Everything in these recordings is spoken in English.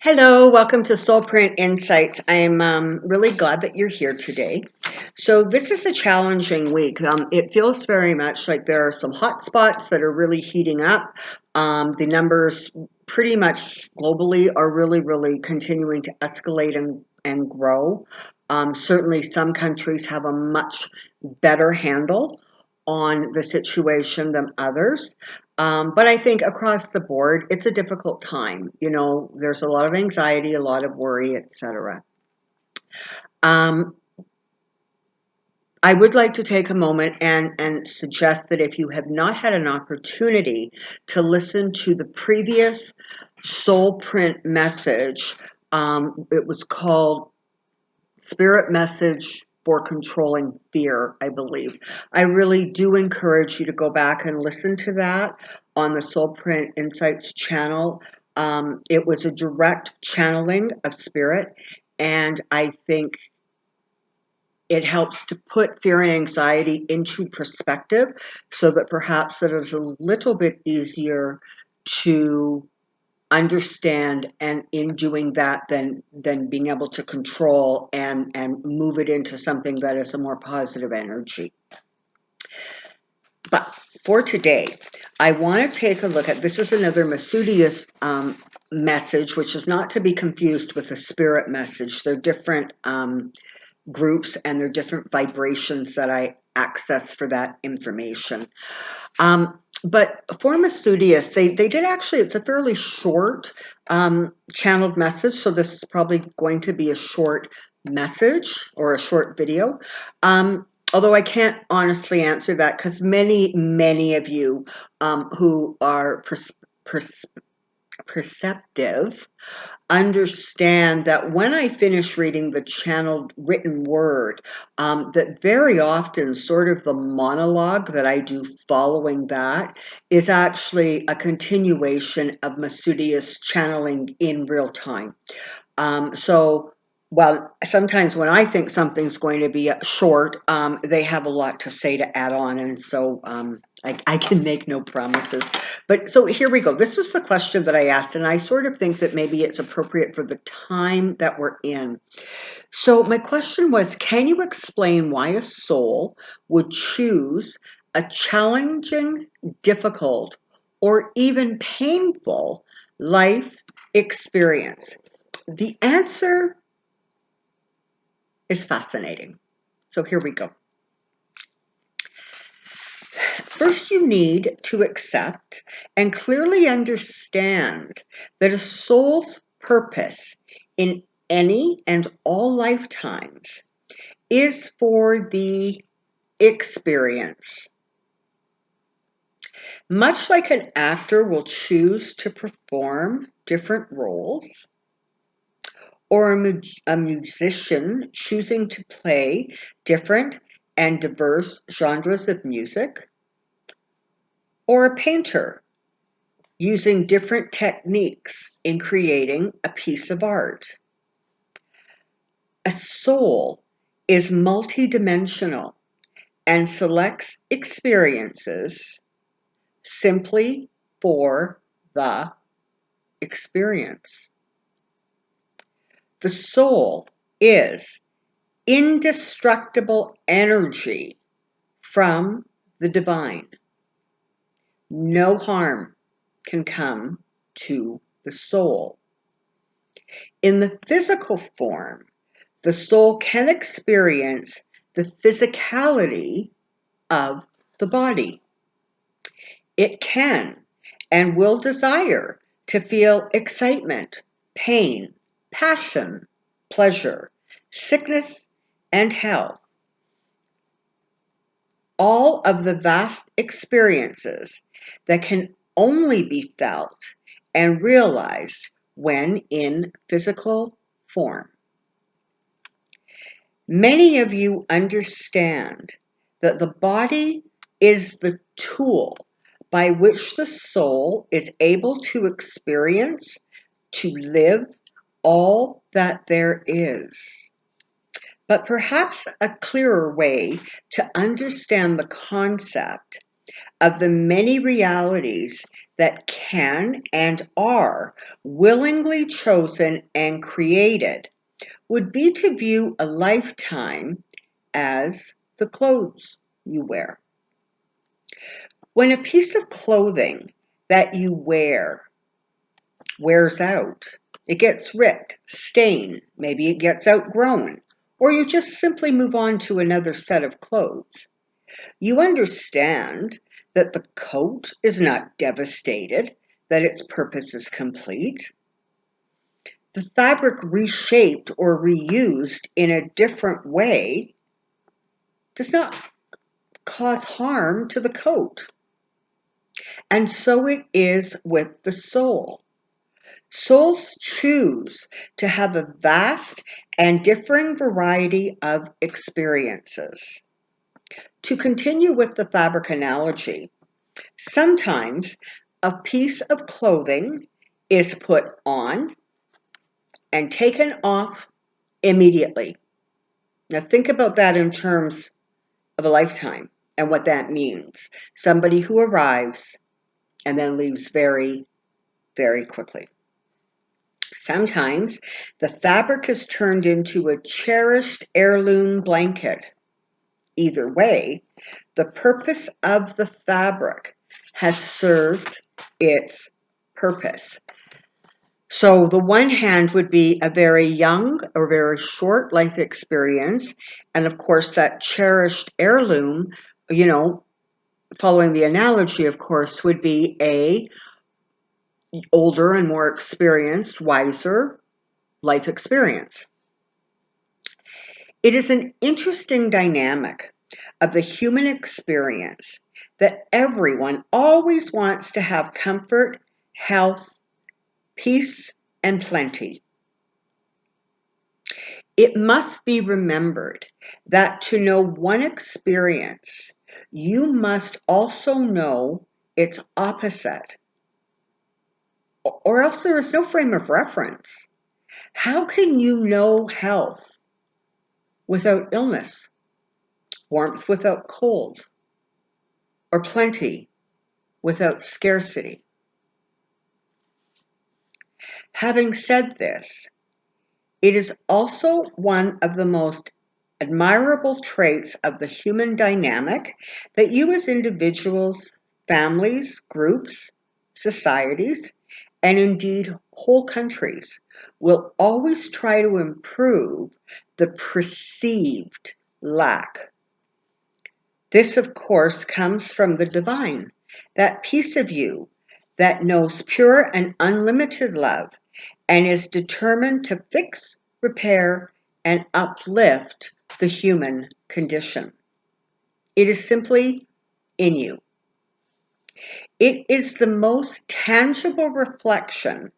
Hello, welcome to Soulprint Insights. I'm really glad that you're here today. So this is a challenging week. It feels very much like there are some hot spots that are really heating up. The numbers pretty much globally are really continuing to escalate and grow. Certainly some countries have a much better handle on the situation than others. But I think across the board, it's a difficult time. You know, there's a lot of anxiety, a lot of worry, etc. I would like to take a moment and suggest that if you have not had an opportunity to listen to the previous Soulprint message, it was called Spirit Message for Controlling Fear, I believe. I really do encourage you to go back and listen to that on the Soulprint Insights channel. It was a direct channeling of spirit, and I think it helps to put fear and anxiety into perspective so that perhaps it is a little bit easier to understand, and in doing that then being able to control and move it into something that is a more positive energy. But for today, I want to take a look at, this is another Masudius message, which is not to be confused with a spirit message. They're different groups and they're different vibrations that I access for that information. But for Masudius, they did actually, it's a fairly short channeled message, so this is probably going to be a short message or a short video. Although I can't honestly answer that because many of you who are perceptive understand that when I finish reading the channeled written word, that very often sort of the monologue that I do following that is actually a continuation of Masudius channeling in real time. Well, sometimes when I think something's going to be short, they have a lot to say to add on, and so I can make no promises. But so here we go. This was the question that I asked, and I sort of think that maybe it's appropriate for the time that we're in. So my question was, can you explain why a soul would choose a challenging, difficult, or even painful life experience? The answer is fascinating. So here we go. First, you need to accept and clearly understand that a soul's purpose in any and all lifetimes is for the experience. Much like an actor will choose to perform different roles, or a musician choosing to play different and diverse genres of music, or a painter using different techniques in creating a piece of art. A soul is multidimensional and selects experiences simply for the experience. The soul is indestructible energy from the divine. No harm can come to the soul. In the physical form, the soul can experience the physicality of the body. It can and will desire to feel excitement, pain, passion, pleasure, sickness, and health. All of the vast experiences that can only be felt and realized when in physical form. Many of you understand that the body is the tool by which the soul is able to experience, to live all that there is. But perhaps a clearer way to understand the concept of the many realities that can and are willingly chosen and created would be to view a lifetime as the clothes you wear. When a piece of clothing that you wears out, it gets ripped, stained, maybe it gets outgrown, or you just simply move on to another set of clothes. You understand that the coat is not devastated, that its purpose is complete. The fabric reshaped or reused in a different way does not cause harm to the coat. And so it is with the soul. Souls choose to have a vast and differing variety of experiences. To continue with the fabric analogy, sometimes a piece of clothing is put on and taken off immediately. Now think about that in terms of a lifetime and what that means. Somebody who arrives and then leaves very, very quickly. Sometimes the fabric is turned into a cherished heirloom blanket. Either way, the purpose of the fabric has served its purpose. So the one hand would be a very young or very short life experience, and of course that cherished heirloom, following the analogy, of course, would be a older and more experienced, wiser life experience. It is an interesting dynamic of the human experience that everyone always wants to have comfort, health, peace, and plenty. It must be remembered that to know one experience, you must also know its opposite, or else there is no frame of reference. How can you know health without illness, warmth without cold, or plenty without scarcity? Having said this, it is also one of the most admirable traits of the human dynamic that you as individuals, families, groups, societies, and indeed whole countries will always try to improve the perceived lack. This, of course, comes from the divine, that piece of you that knows pure and unlimited love and is determined to fix, repair, and uplift the human condition. It is simply in you. It is the most tangible reflection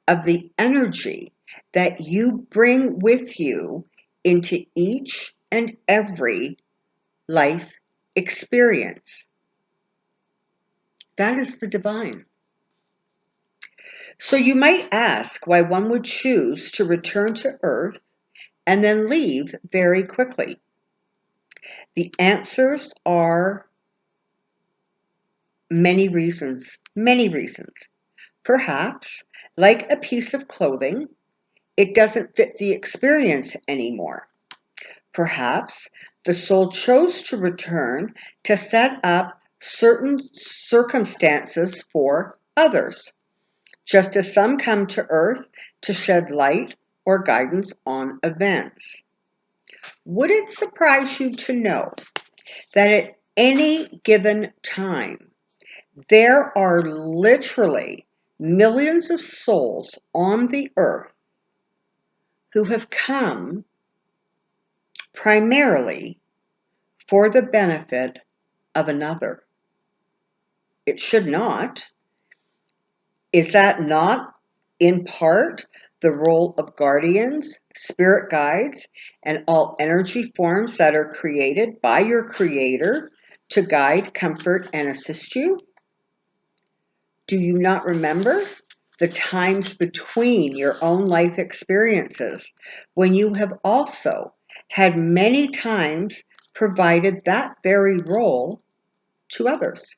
of the energy that you bring with you into each and every life experience. That is the divine. So you might ask why one would choose to return to Earth and then leave very quickly. The answers are many reasons. Perhaps, like a piece of clothing, it doesn't fit the experience anymore. Perhaps the soul chose to return to set up certain circumstances for others, just as some come to Earth to shed light or guidance on events. Would it surprise you to know that at any given time, there are literally millions of souls on the earth who have come primarily for the benefit of another? It should not. Is that not, in part, the role of guardians, spirit guides, and all energy forms that are created by your Creator to guide, comfort, and assist you? Do you not remember the times between your own life experiences when you have also had many times provided that very role to others?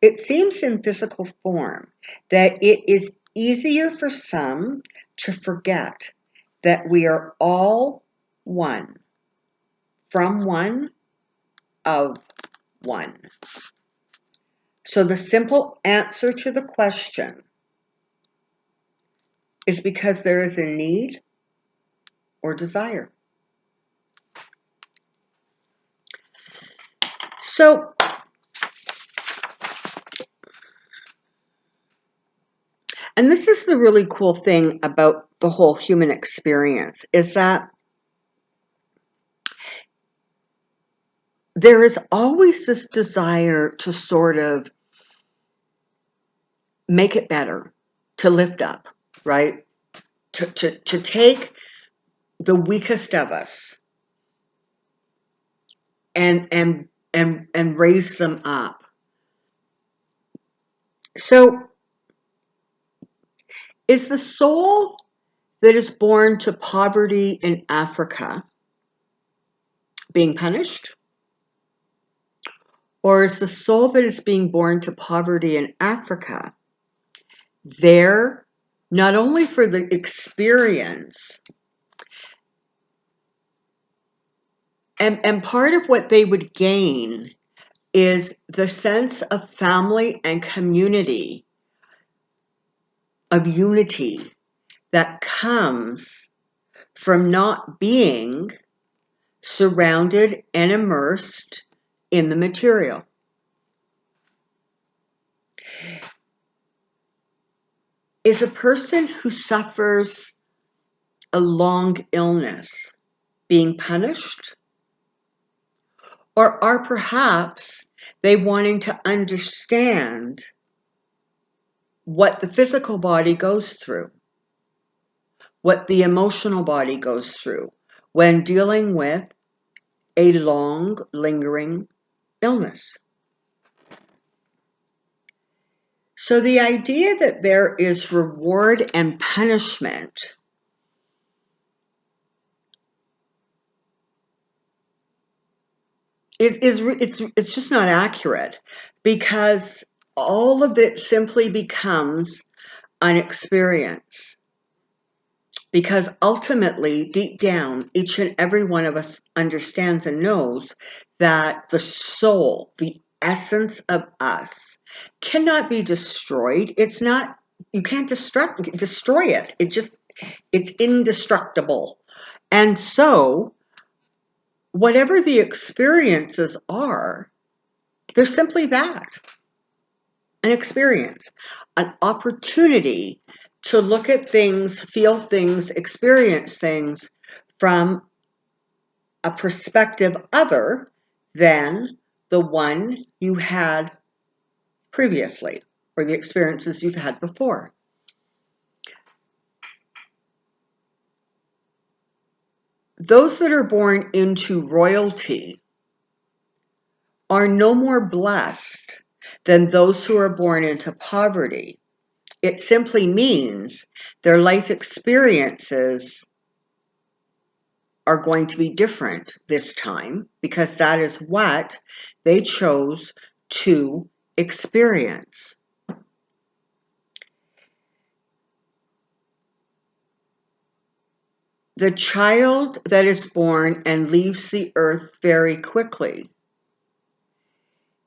It seems in physical form that it is easier for some to forget that we are all one, from one, of one. So the simple answer to the question is because there is a need or desire. So, and this is the really cool thing about the whole human experience, is that there is always this desire to sort of make it better, to lift up, right? To take the weakest of us and raise them up. So, is the soul that is born to poverty in Africa being punished? Or is the soul that is being born to poverty in Africa there not only for the experience, and part of what they would gain is the sense of family and community, of unity that comes from not being surrounded and immersed in the material. Is a person who suffers a long illness being punished? Or are perhaps they wanting to understand what the physical body goes through, what the emotional body goes through when dealing with a long, lingering illness? So the idea that there is reward and punishment it's just not accurate, because all of it simply becomes an experience. Because ultimately, deep down, each and every one of us understands and knows that the soul, the essence of us, cannot be destroyed. It's not, you can't destroy it. It's indestructible. And so, whatever the experiences are, they're simply that, an experience, an opportunity to look at things, feel things, experience things from a perspective other than the one you had previously or the experiences you've had before. Those that are born into royalty are no more blessed than those who are born into poverty. It simply means their life experiences are going to be different this time because that is what they chose to experience. The child that is born and leaves the earth very quickly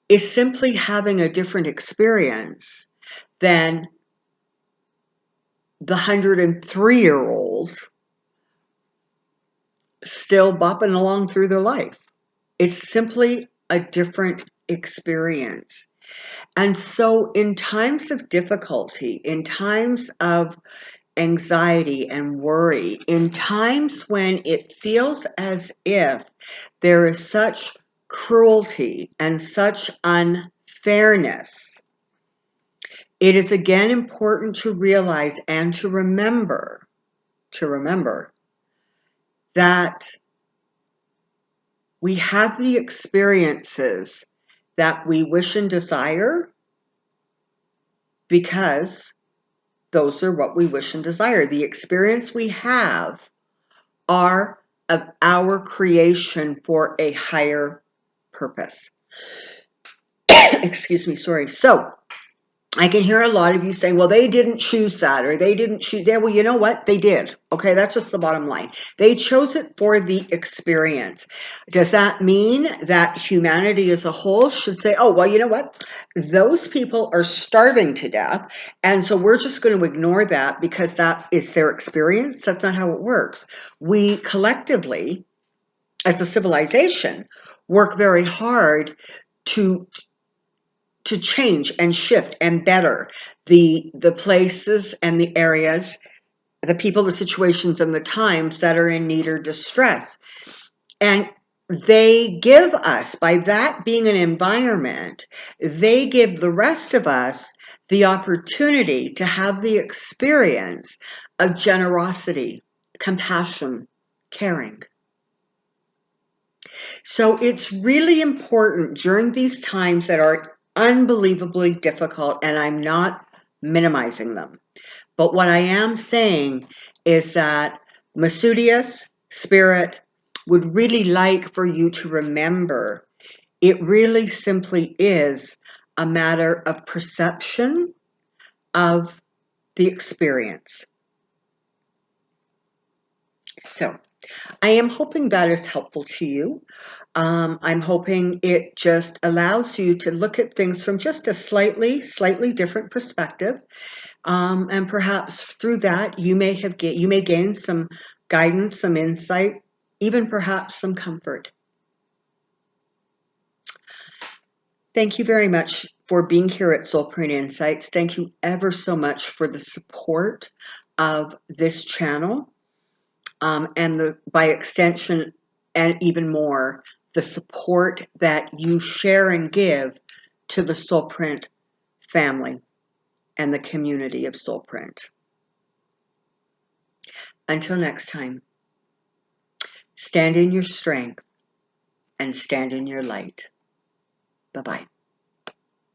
is simply having a different experience than the 103-year-old still bopping along through their life. It's simply a different experience. And so in times of difficulty, in times of anxiety and worry, in times when it feels as if there is such cruelty and such unfairness, it is again important to realize and to remember that we have the experiences that we wish and desire because those are what we wish and desire. The experience we have are of our creation for a higher purpose. Excuse me, sorry. So I can hear a lot of you saying, well, they didn't choose that, or they didn't choose that. Well, you know what? They did. Okay, that's just the bottom line. They chose it for the experience. Does that mean that humanity as a whole should say, oh, well, you know what? Those people are starving to death, and so we're just going to ignore that because that is their experience? That's not how it works. We collectively, as a civilization, work very hard to change and shift and better the places and the areas, the people, the situations, and the times that are in need or distress. And they give us, by that being an environment, they give the rest of us the opportunity to have the experience of generosity, compassion, caring. So it's really important during these times that are unbelievably difficult, and I'm not minimizing them. But what I am saying is that Masudius, Spirit, would really like for you to remember it really simply is a matter of perception of the experience. So I am hoping that is helpful to you. I'm hoping it just allows you to look at things from just a slightly different perspective, and perhaps through that you may gain some guidance, some insight, even perhaps some comfort. Thank you very much for being here at Soulprint Insights. Thank you ever so much for the support of this channel, and by extension, and even more, the support that you share and give to the Soulprint family and the community of Soulprint. Until next time, stand in your strength and stand in your light. Bye-bye.